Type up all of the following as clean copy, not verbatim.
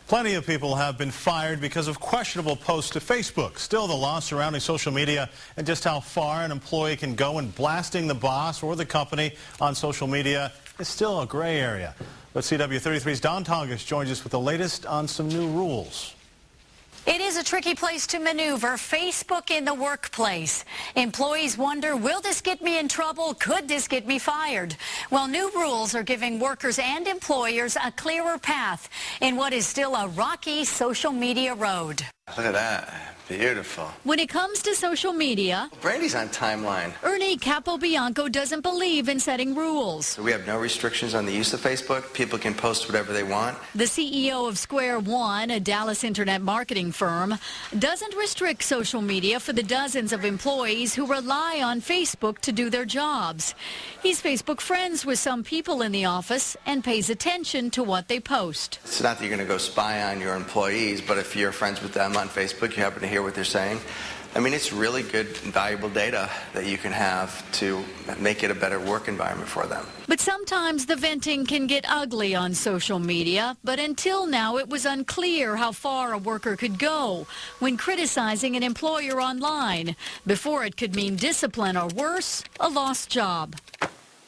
Plenty of people have been fired because of questionable posts to Facebook. Still, the law surrounding social media and just how far an employee can go in blasting the boss or the company on social media is still a gray area. But CW33's Don Tongish joins us with the latest on some new rules. It is a tricky place to maneuver, Facebook in the workplace. Employees wonder, will this get me in trouble? Could this get me fired? Well, new rules are giving workers and employers a clearer path in what is still a rocky social media road. Look at that. Beautiful. When it comes to social media, Brady's on timeline. Ernie Capobianco doesn't believe in setting rules. So we have no restrictions on the use of Facebook. People can post whatever they want. The CEO of Square One, a Dallas internet marketing firm, doesn't restrict social media for the dozens of employees who rely on Facebook to do their jobs. He's Facebook friends with some people in the office and pays attention to what they post. It's not that you're going to go spy on your employees, but if you're friends with them on Facebook, you happen to hear what they're saying. I mean, it's really good and valuable data that you can have to make it a better work environment for them. But sometimes the venting can get ugly on social media, but until now it was unclear how far a worker could go when criticizing an employer online, before it could mean discipline or worse, a lost job.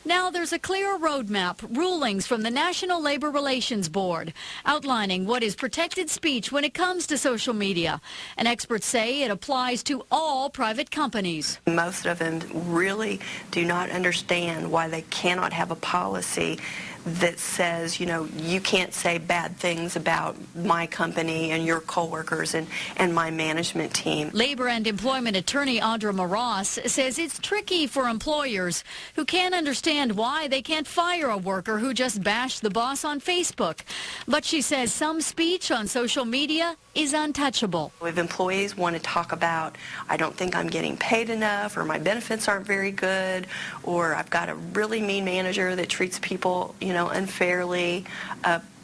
Now there's a clear roadmap, rulings from the National Labor Relations Board, outlining what is protected speech when it comes to social media. And experts say it applies to all private companies. Most of them really do not understand why they cannot have a policy that says, you know, you can't say bad things about my company and your coworkers and my management team. Labor and employment attorney Audrey Mross says it's tricky for employers who can't understand why they can't fire a worker who just bashed the boss on Facebook. But she says some speech on social media is untouchable. If employees want to talk about, I don't think I'm getting paid enough, or my benefits aren't very good, or I've got a really mean manager that treats people, you know, unfairly,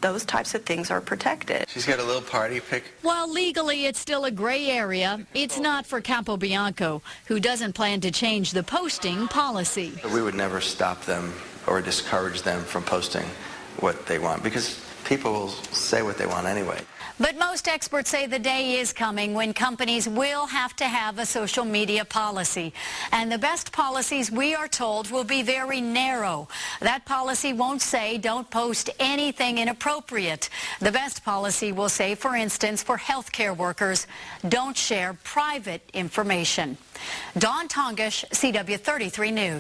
those types of things are protected. She's got a little party pick. While legally it's still a gray area, it's not for Capobianco, who doesn't plan to change the posting policy. We would never stop them or discourage them from posting what they want, because people will say what they want anyway. But most experts say the day is coming when companies will have to have a social media policy. And the best policies, we are told, will be very narrow. That policy won't say don't post anything inappropriate. The best policy will say, for instance, for healthcare workers, don't share private information. Don Tongish, CW33 News.